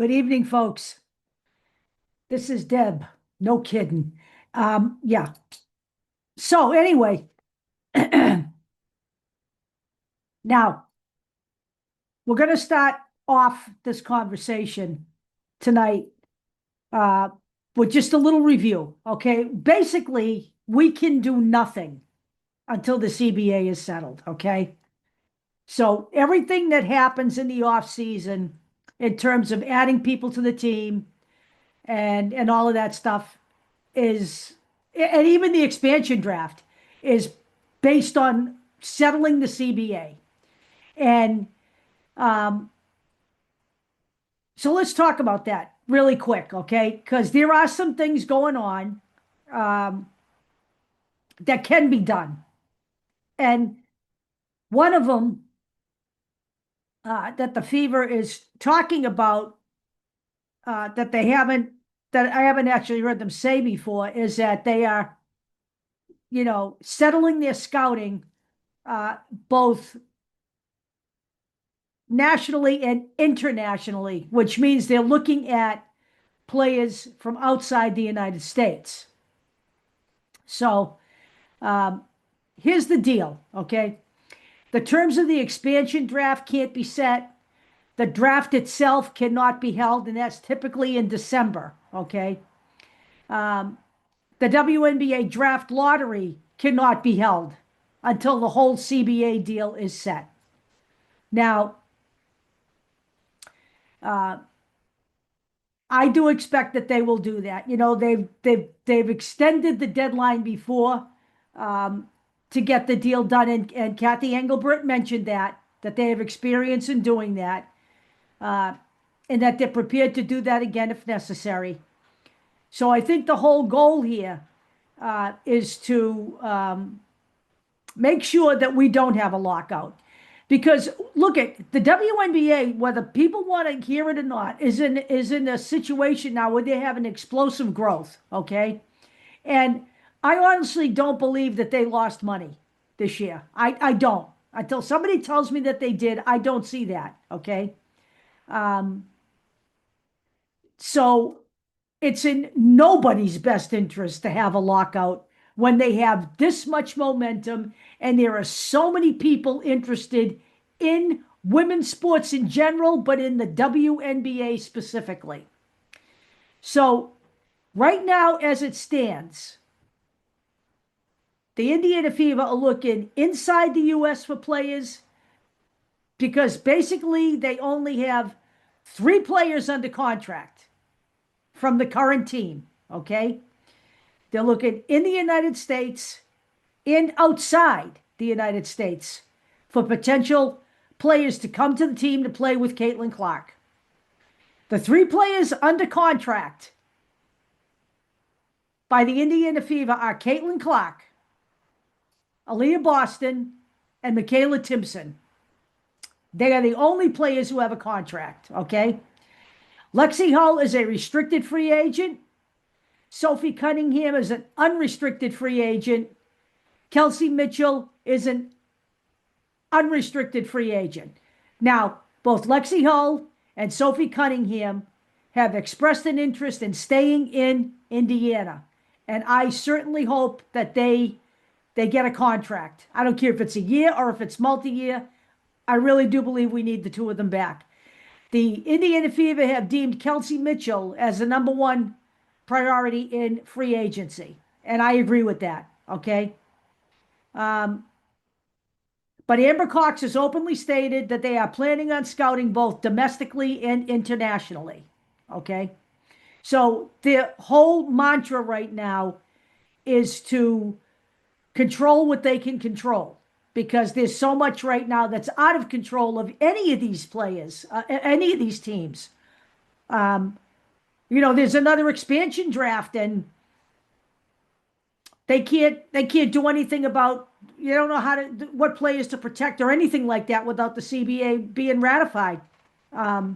Good evening, folks. This is Deb. No kidding. Yeah. So anyway, now we're going to start off this conversation tonight uh, with just a little review. Okay. Basically, we can do nothing until the CBA is settled. Okay. So everything that happens in the off season in terms of adding people to the team and all of that stuff is, and even the expansion draft is based on settling the CBA. And um, so let's talk about that really quick, okay? Because there are some things going on um, that can be done. And one of them that the Fever is talking about that that I haven't actually heard them say before is that they are, settling their scouting both nationally and internationally, which means they're looking at players from outside the United States. So here's the deal, okay? The terms of the expansion draft can't be set. The draft itself cannot be held, and that's typically in December, okay? The WNBA draft lottery cannot be held until the whole CBA deal is set. Now, I do expect that they will do that. They've extended the deadline before to get the deal done, and Kathy Engelbert mentioned that they have experience in doing that, and that they're prepared to do that again if necessary. So I think the whole goal here is to make sure that we don't have a lockout. Because look at the WNBA, whether people want to hear it or not, is in a situation now where they have an explosive growth. Okay, and I honestly don't believe that they lost money this year. I don't. Until somebody tells me that they did, I don't see that. Okay, so it's in nobody's best interest to have a lockout when they have this much momentum and there are so many people interested in women's sports in general, but in the WNBA specifically. So, right now, as it stands, the Indiana Fever are looking inside the U.S. for players because basically they only have 3 players under contract from the current team. Okay. They're looking in the United States and outside the United States for potential players to come to the team to play with Caitlin Clark. The 3 players under contract by the Indiana Fever are Caitlin Clark, Aaliyah Boston, and Michaela Timpson. They are the only players who have a contract, okay? Lexi Hull is a restricted free agent. Sophie Cunningham is an unrestricted free agent. Kelsey Mitchell is an unrestricted free agent. Now, both Lexi Hull and Sophie Cunningham have expressed an interest in staying in Indiana. And I certainly hope that they get a contract. I don't care if it's a year or if it's multi-year. I really do believe we need the 2 of them back. The Indiana Fever have deemed Kelsey Mitchell as the #1 priority in free agency. And I agree with that. Okay. But Amber Cox has openly stated that they are planning on scouting both domestically and internationally. Okay. So the whole mantra right now is to control what they can control because there's so much right now that's out of control of any of these players, any of these teams. There's another expansion draft and they can't do anything about, you don't know what players to protect or anything like that without the CBA being ratified. And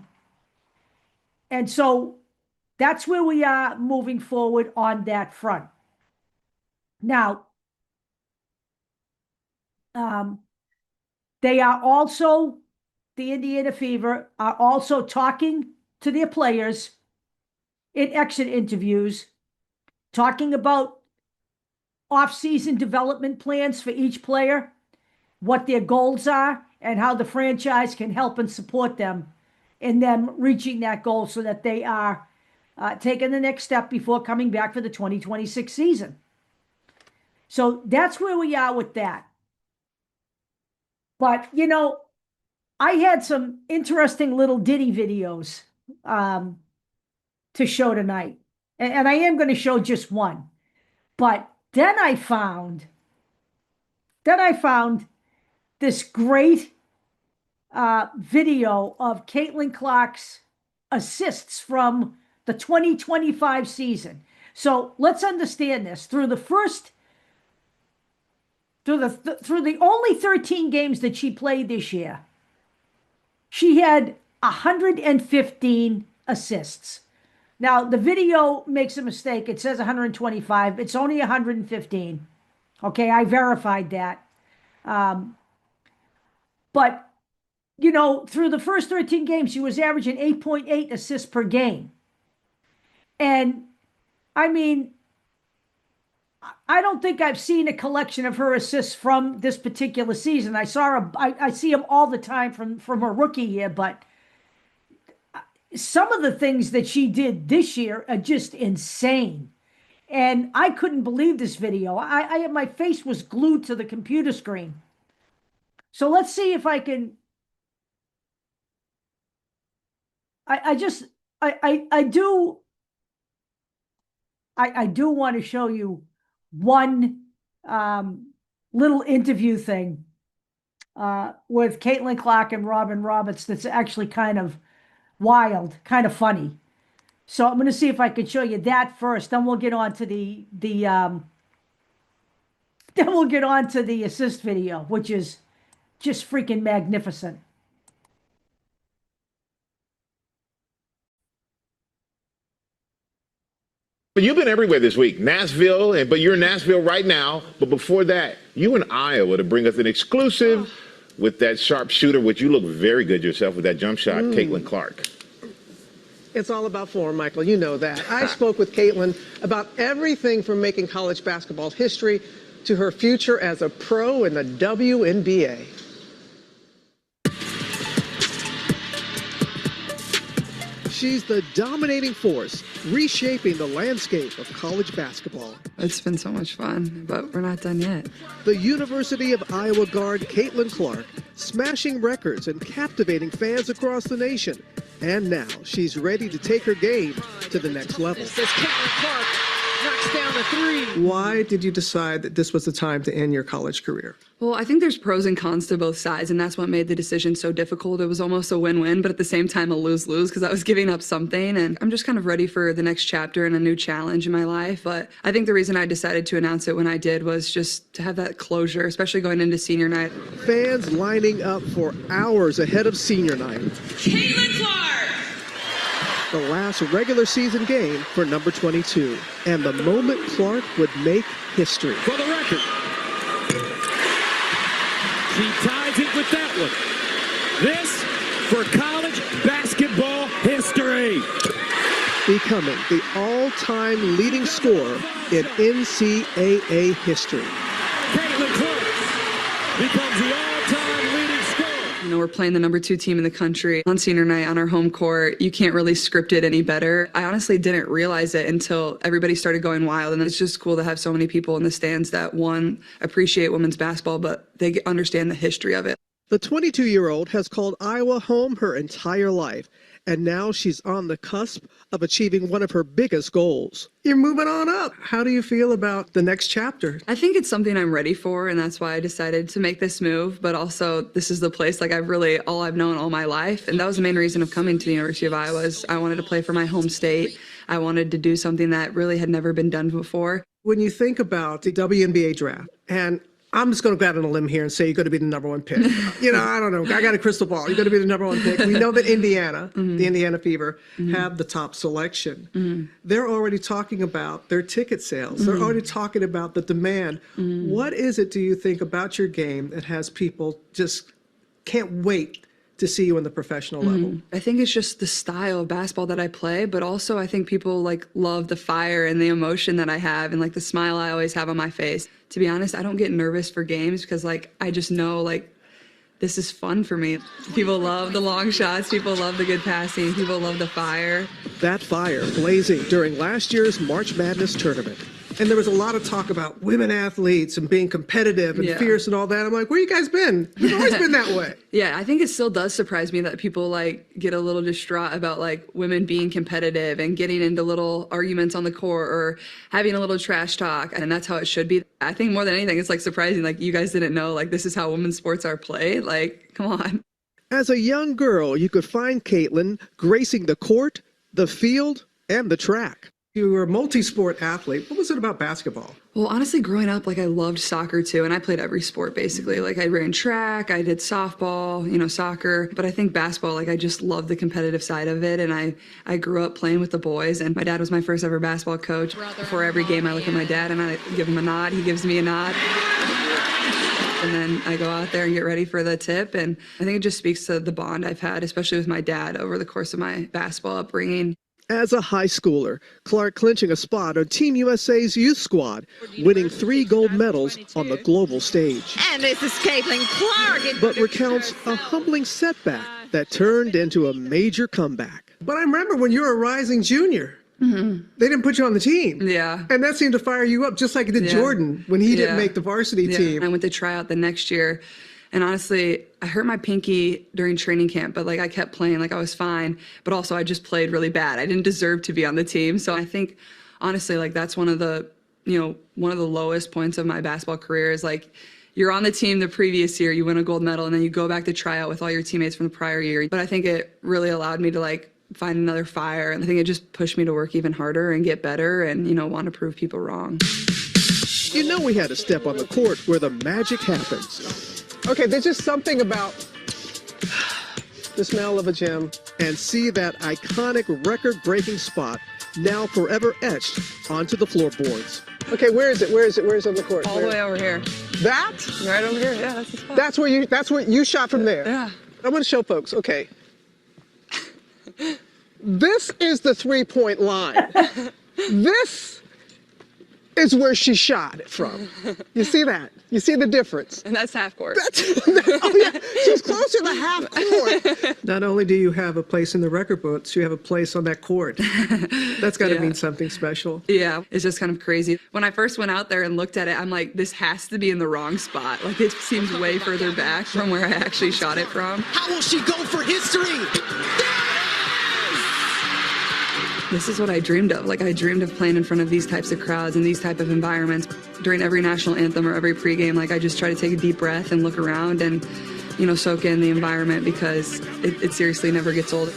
so that's where we are moving forward on that front. Now, they are also, the Indiana Fever are also talking to their players in exit interviews, talking about off-season development plans for each player, what their goals are, and how the franchise can help and support them in them reaching that goal so that they are taking the next step before coming back for the 2026 season. So that's where we are with that. But, you know, I had some interesting little ditty videos to show tonight. And I am going to show just one. But then I found this great video of Caitlin Clark's assists from the 2025 season. So let's understand this. Through the only 13 games that she played this year, she had 115 assists. Now, the video makes a mistake. It says 125. It's only 115. Okay, I verified that. But, you know, through the first 13 games, she was averaging 8.8 assists per game. And, I mean, I don't think I've seen a collection of her assists from this particular season. I see them all the time from her rookie year, but some of the things that she did this year are just insane. And I couldn't believe this video. My face was glued to the computer screen. So let's see if I can. I do want to show you one little interview thing with Caitlin Clark and Robin Roberts that's actually kind of wild, kind of funny. So I'm going to see if I can show you that first. Then we'll get on to the assist video, which is just freaking magnificent. But you've been everywhere this week, Nashville, but you're in Nashville right now. But before that, you in Iowa to bring us an exclusive with that sharpshooter, which you look very good yourself with that jump shot, Caitlin Clark. It's all about form, Michael. You know that. I spoke with Caitlin about everything from making college basketball history to her future as a pro in the WNBA. She's the dominating force, reshaping the landscape of college basketball. It's been so much fun, but we're not done yet. The University of Iowa guard Caitlin Clark, smashing records and captivating fans across the nation. And now she's ready to take her game to the next level. As Caitlin Clark knocks down a three. Why did you decide that this was the time to end your college career? Well, I think there's pros and cons to both sides, and that's what made the decision so difficult. It was almost a win-win, but at the same time a lose-lose because I was giving up something, and I'm just kind of ready for the next chapter and a new challenge in my life. But I think the reason I decided to announce it when I did was just to have that closure, especially going into senior night. Fans lining up for hours ahead of senior night. Caitlin Clark! The last regular season game for number 22, and the moment Clark would make history. For the record, she ties it with that one. This for college basketball history. Becoming the all-time leading scorer in NCAA history. Caitlin Clark becomes the all-time leading scorer. You know, we're playing the number 2 team in the country on senior night on our home court. You can't really script it any better. I honestly didn't realize it until everybody started going wild. And it's just cool to have so many people in the stands that, one, appreciate women's basketball, but they understand the history of it. The 22-year-old has called Iowa home her entire life, and now she's on the cusp of achieving one of her biggest goals. You're moving on up. How do you feel about the next chapter? I think it's something I'm ready for, and that's why I decided to make this move. But also, this is the place all I've known all my life, and that was the main reason of coming to the University of Iowa. Is I wanted to play for my home state. I wanted to do something that really had never been done before. When you think about the WNBA draft, and I'm just going to go out on a limb here and say you're going to be the number 1 pick. You know, I don't know. I got a crystal ball. You're going to be the number 1 pick. We know that Indiana, the Indiana Fever, have the top selection. They're already talking about their ticket sales. They're already talking about the demand. What is it, do you think, about your game that has people just can't wait to see you in the professional level? I think it's just the style of basketball that I play, but also I think people like love the fire and the emotion that I have and like the smile I always have on my face. To be honest, I don't get nervous for games because like I just know like this is fun for me. People love the long shots, people love the good passing, people love the fire. That fire blazing during last year's March Madness tournament. And there was a lot of talk about women athletes and being competitive and fierce and all that. I'm like, where you guys been? You've always been that way. Yeah, I think it still does surprise me that people like get a little distraught about like women being competitive and getting into little arguments on the court or having a little trash talk. And that's how it should be. I think more than anything, it's like surprising. Like you guys didn't know like this is how women's sports are played. Like, come on. As a young girl, you could find Caitlin gracing the court, the field, and the track. You were a multi-sport athlete. What was it about basketball? Well, honestly, growing up, like I loved soccer too, and I played every sport basically. Like I ran track, I did softball, soccer, but I think basketball, like I just loved the competitive side of it, and I grew up playing with the boys, and my dad was my first ever basketball coach. Before every game, I look at my dad and I give him a nod, he gives me a nod. And then I go out there and get ready for the tip, and I think it just speaks to the bond I've had, especially with my dad over the course of my basketball upbringing. As a high schooler, Clark clinching a spot on Team USA's youth squad, winning 3 gold medals on the global stage. And this is Caitlin Clark. But recounts a humbling setback that turned into a major comeback. But I remember when you were a rising junior, they didn't put you on the team. Yeah. And that seemed to fire you up, just like it did Jordan when he didn't make the varsity team. I went to try out the next year. And honestly, I hurt my pinky during training camp, but like I kept playing, like I was fine. But also I just played really bad. I didn't deserve to be on the team. So I think honestly, like that's one of the lowest points of my basketball career is like you're on the team the previous year, you win a gold medal, and then you go back to try out with all your teammates from the prior year. But I think it really allowed me to like find another fire. And I think it just pushed me to work even harder and get better and, want to prove people wrong. We had to step on the court where the magic happens. Okay, there's just something about the smell of a gym. And see that iconic record-breaking spot now forever etched onto the floorboards. Okay, where is it? Where is it on the court? All the way over here. That? Right over here, yeah, that's the spot. That's where you shot from there? Yeah. I want to show folks, okay. This is the three-point line. This is where she shot it from. You see that? You see the difference? And that's half court. Oh yeah, she's closer to half court. Not only do you have a place in the record books, you have a place on that court. That's got to mean something special. Yeah, it's just kind of crazy. When I first went out there and looked at it, I'm like, this has to be in the wrong spot. Like it seems way further back from where I actually shot it from. How will she go for history? This is what I dreamed of. Like I dreamed of playing in front of these types of crowds and these type of environments. During every national anthem or every pregame, like I just try to take a deep breath and look around and, soak in the environment because it seriously never gets old.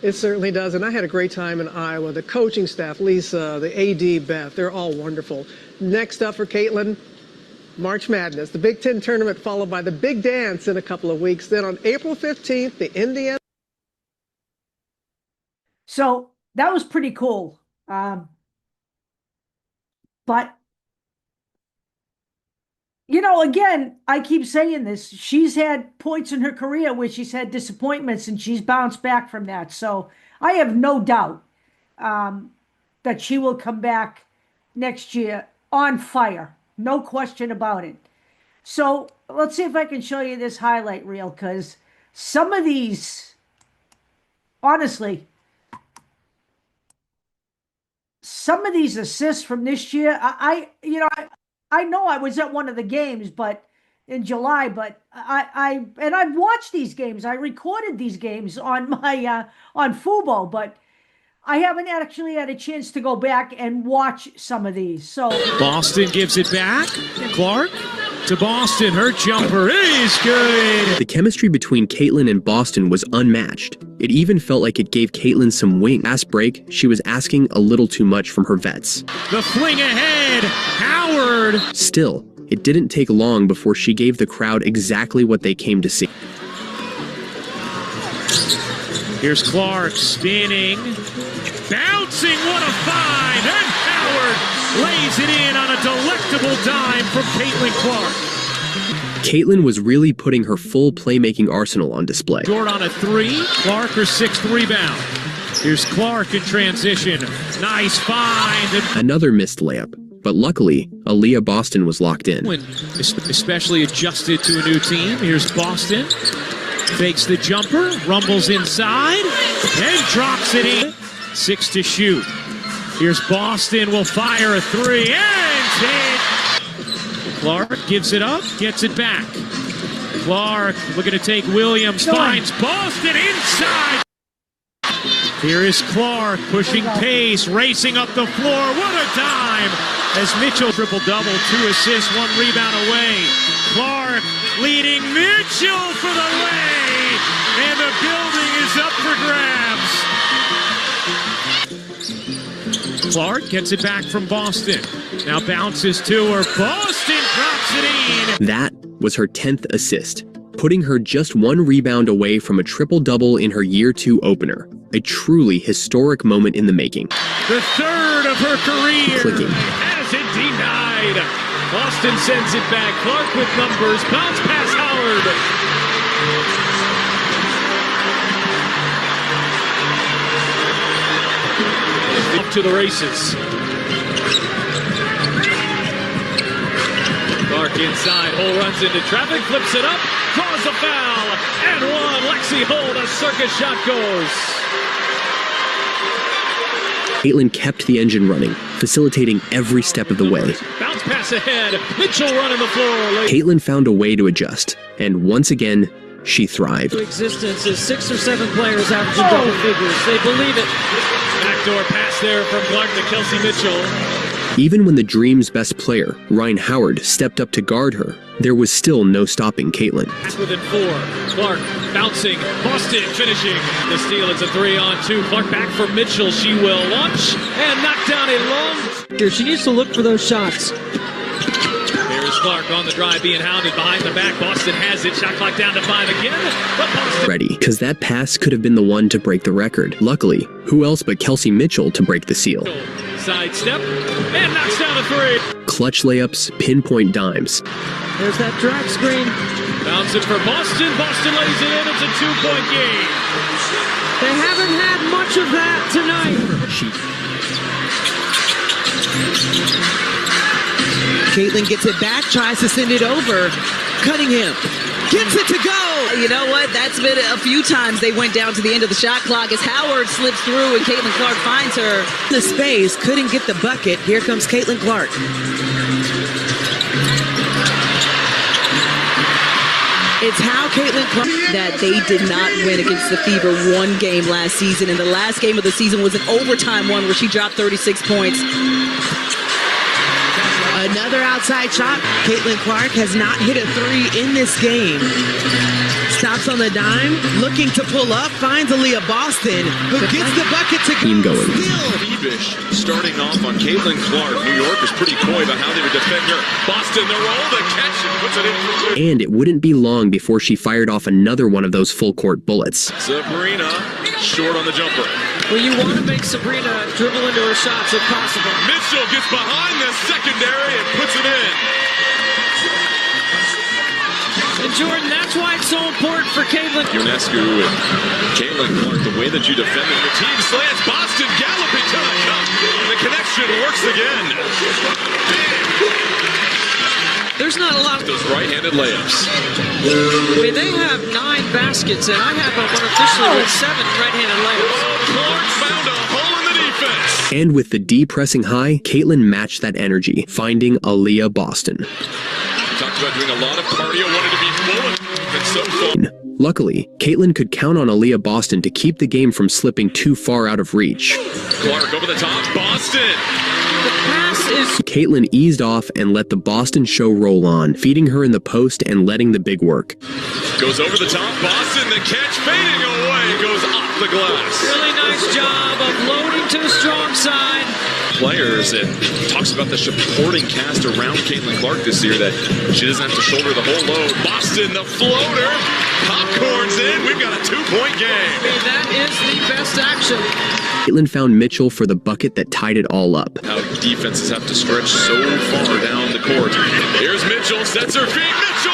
It certainly does. And I had a great time in Iowa. The coaching staff, Lisa, the AD, Beth, they're all wonderful. Next up for Caitlin, March Madness, the Big Ten tournament followed by the big dance in a couple of weeks. Then on April 15th, the Indiana. So that was pretty cool. But, again, I keep saying this. She's had points in her career where she's had disappointments and she's bounced back from that. So I have no doubt that she will come back next year on fire. No question about it. So let's see if I can show you this highlight reel because some of these, honestly, some of these assists from this year, I know I was at one of the games, but in July, but I've watched these games. I recorded these games on my on Fubo, but I haven't actually had a chance to go back and watch some of these. So Boston gives it back. Clark to Boston. Her jumper is good. The chemistry between Caitlin and Boston was unmatched. It even felt like it gave Caitlin some wing. Last break, she was asking a little too much from her vets. The fling ahead. Howard. Still, it didn't take long before she gave the crowd exactly what they came to see. Here's Clark spinning. Bouncing, what a find! And Howard lays it in on a delectable dime from Caitlin Clark. Caitlin was really putting her full playmaking arsenal on display. Short on a three. Clark, her 6th rebound. Here's Clark in transition. Nice find. Another missed layup, but luckily, Aaliyah Boston was locked in. Especially adjusted to a new team. Here's Boston. Fakes the jumper, rumbles inside, and drops it in. 6 to shoot. Here's Boston, will fire a 3, and hit. Clark gives it up, gets it back. Clark looking to take Williams, finds Boston inside. Here is Clark pushing pace, racing up the floor. What a dime! As Mitchell triple-double, 2 assists, 1 rebound away. Clark leading Mitchell for the lay, and the building is up for grabs. Clark gets it back from Boston. Now bounces to her. Boston drops it in. That was her 10th assist, putting her just 1 rebound away from a triple-double in her Year 2 opener. A truly historic moment in the making. The 3rd of her career. Clicking. Has it denied. Boston sends it back. Clark with numbers. Bounce pass Howard. Up to the races. Clark inside. Hole runs into traffic. Flips it up. Draws a foul. And 1. Lexi Holt. A circus shot goes. Caitlin kept the engine running, facilitating every step of the way. Bounce pass ahead. Mitchell running the floor. Caitlin found a way to adjust, and once again, she thrived. Existence is 6 or 7 players averaging double figures. They believe it. Backdoor pass there from Clark to Kelsey Mitchell. Even when the Dream's best player, Ryan Howard, stepped up to guard her, there was still no stopping Caitlin. Back within 4. Clark bouncing. Boston finishing. The steal is a 3-on-2. Clark back for Mitchell. She will launch and knock down a long. She needs to look for those shots. Here's Clark on the drive being hounded behind the back. Boston has it. Shot clock down to 5 again. But Boston Ready, because that pass could have been the one to break the record. Luckily, who else but Kelsey Mitchell to break the seal? Side step and knocks down a 3. Clutch layups, pinpoint dimes. There's that drag screen. Bouncing for Boston. Boston lays it in. It's a 2-point game. They haven't had much of that tonight. Caitlin gets it back, tries to send it over. Cunningham gets it to go. You know what? That's been a few times they went down to the end of the shot clock as Howard slips through and Caitlin Clark finds her. The space, couldn't get the bucket. Here comes Caitlin Clark. It's how Caitlin Clark that they did not win against the Fever 1 game last season, and the last game of the season was an overtime one where she dropped 36 points. Another outside shot. Caitlin Clark has not hit a 3 in this game. Stops on the dime, looking to pull up, finds Aaliyah Boston, who gets the bucket to Team go. going. Beebish starting off on Caitlin Clark. New York was pretty coy about how they would defend her. Boston, the roll, the catch, and puts it in for 2. And it wouldn't be long before she fired off another one of those full-court bullets. Sabrina, short on the jumper. Well, you want to make Sabrina dribble into her shots if possible. Mitchell gets behind the secondary and puts it in. And Jordan, that's why it's so important for Caitlin. UNESCO and Caitlin Clark, the way that you defended the team slants. Boston galloping to the cup. The connection works again. There's not a lot of Those right-handed layups. I mean, they have 9 baskets, and I have them unofficially with 7 right-handed layups. Clark found a hole in the defense. And with the D pressing high, Caitlin matched that energy, finding Aaliyah Boston. Talked about doing a lot of cardio, wanted to be full, and so far. Luckily, Caitlin could count on Aaliyah Boston to keep the game from slipping too far out of reach. Clark over the top, Boston. The pass is Caitlin eased off and let the Boston show roll on, feeding her in the post and letting the big work. Goes over the top, Boston, the catch fading away, goes off the glass. really nice job of loading to the strong side. Players, and talks about the supporting cast around Caitlin Clark this year, that she doesn't have to shoulder the whole load. Boston, the floater, popcorn's in, we've got a 2-point game. And that is the best action. Caitlin found Mitchell for the bucket that tied it all up. How defenses have to stretch so far down the court. Here's Mitchell, sets her feet, Mitchell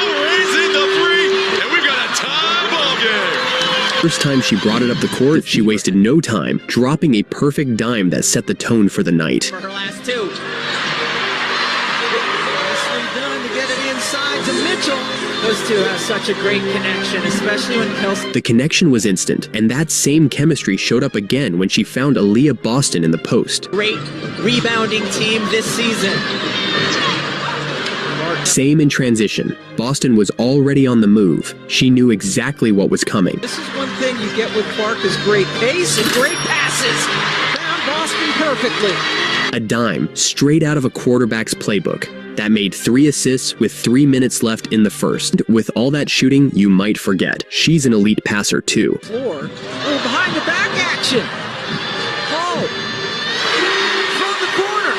First time she brought it up the court, she wasted no time, dropping a perfect dime that set the tone for the night. For her last two. Nicely done to get it inside to Mitchell. Those two have such a great connection, especially when Kelsey. The connection was instant, and that same chemistry showed up again when she found Aaliyah Boston in the post. Great rebounding team this season. Same in transition. Boston was already on the move. She knew exactly what was coming. This is one thing you get with Clark is great pace and great passes. Found Boston perfectly. A dime straight out of a quarterback's playbook. That made 3 assists with 3 minutes left in the first. With all that shooting, you might forget. She's an elite passer too. Floor. Oh, behind the back action. Oh. From the corner.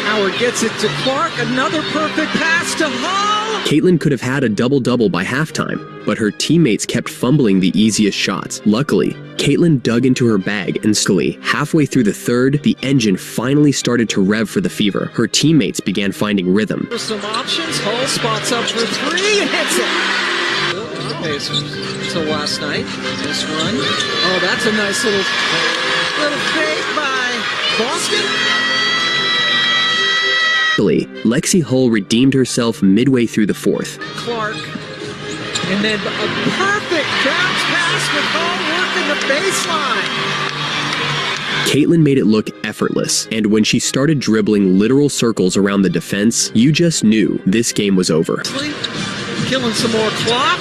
Howard gets it to Clark. Another perfect pass to Hall. Caitlin could have had a double-double by halftime, but her teammates kept fumbling the easiest shots. Luckily, Caitlin dug into her bag and slowly, halfway through the third, the engine finally started to rev for the Fever. Her teammates began finding rhythm. There's some options. Hall spots up for 3 and hits it. Pacers until last night. This run. Oh, that's a nice little fake by Boston. Lexi Hull redeemed herself midway through the fourth. Clark. And then a perfect bounce pass with Hall working the baseline. Caitlin made it look effortless, and when she started dribbling literal circles around the defense, you just knew this game was over. Killing some more clock.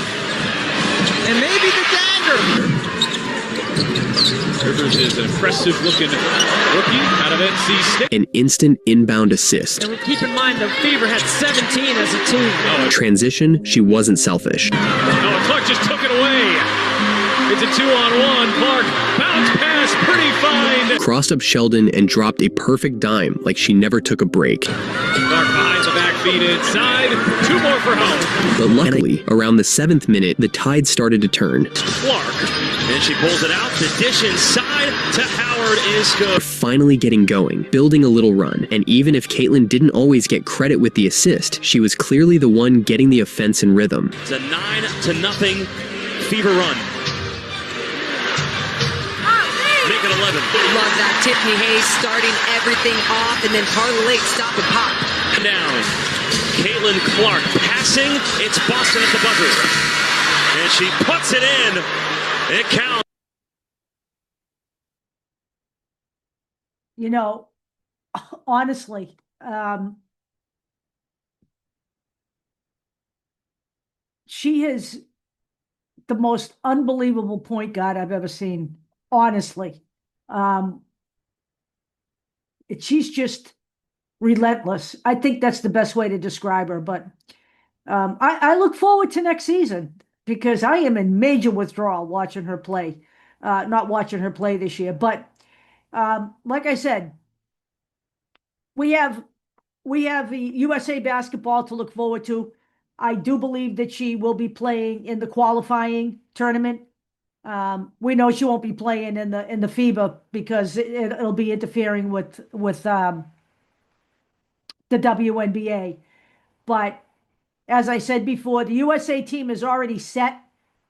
And maybe the dagger. Rivers is an impressive looking rookie out of NC State. An instant inbound assist. And keep in mind the Fever had 17 as a team. Transition, she wasn't selfish. Oh, Clark just took it away. It's a 2-on-1. Clark, bounce pass, pretty fine. Crossed up Sheldon and dropped a perfect dime like she never took a break. Clark behind the back feet inside. 2 more for home. But luckily, around the 7th minute, the tide started to turn. Clark. And she pulls it out. The dish inside to Howard is good. Finally getting going, building a little run, and even if Caitlin didn't always get credit with the assist, she was clearly the one getting the offense in rhythm. It's a 9-0 Fever run. Make it 11. Love that. Tiffany Hayes starting everything off, and then Carla Lake stop and pop. Down. Caitlin Clark passing. It's Boston at the buzzer. And she puts it in. It counts. You know, honestly, she is the most unbelievable point guard I've ever seen. Honestly, she's just relentless. I think that's the best way to describe her. But I look forward to next season because I am in major withdrawal watching her play. Not watching her play this year, but like I said, we have the USA basketball to look forward to. I do believe that she will be playing in the qualifying tournament. We know she won't be playing in the FIBA because it'll be interfering with the WNBA. But as I said before, the USA team is already set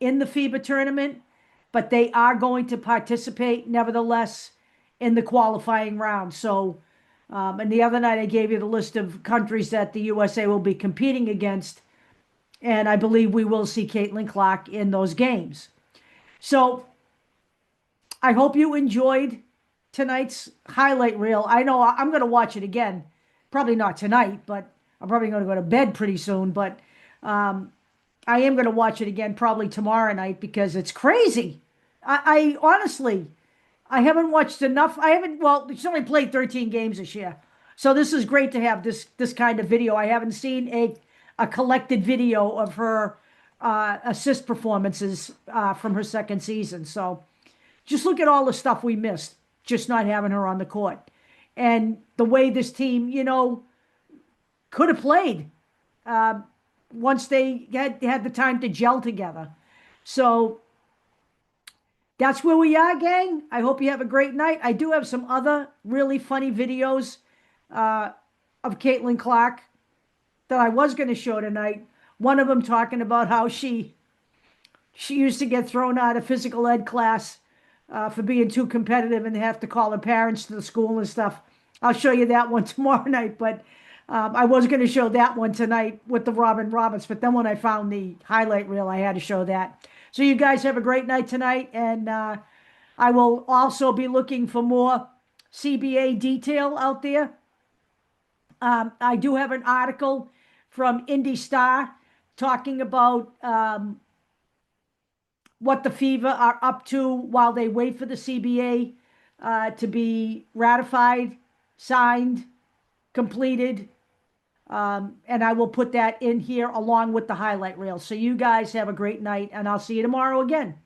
in the FIBA tournament, but they are going to participate nevertheless in the qualifying round. So, and the other night I gave you the list of countries that the USA will be competing against, and I believe we will see Caitlin Clark in those games. So I hope you enjoyed tonight's highlight reel. I know I'm going to watch it again. Probably not tonight, but I'm probably going to go to bed pretty soon. But I am going to watch it again probably tomorrow night because it's crazy. I honestly, I haven't watched enough. Well, she's only played 13 games this year. So this is great to have this kind of video. I haven't seen a collected video of her assist performances from her second season. So just look at all the stuff we missed, just not having her on the court. And the way this team, could have played once they had the time to gel together. So that's where we are, gang. I hope you have a great night. I do have some other really funny videos of Caitlin Clark that I was going to show tonight. one of them talking about how she used to get thrown out of physical ed class for being too competitive and they have to call her parents to the school and stuff. I'll show you that one tomorrow night, but I was going to show that one tonight with the Robin Roberts, but then when I found the highlight reel, I had to show that. So you guys have a great night tonight, and I will also be looking for more CBA detail out there. I do have an article from Indy Star talking about what the Fever are up to while they wait for the CBA to be ratified, signed, completed. And I will put that in here along with the highlight reel. So you guys have a great night, and I'll see you tomorrow again.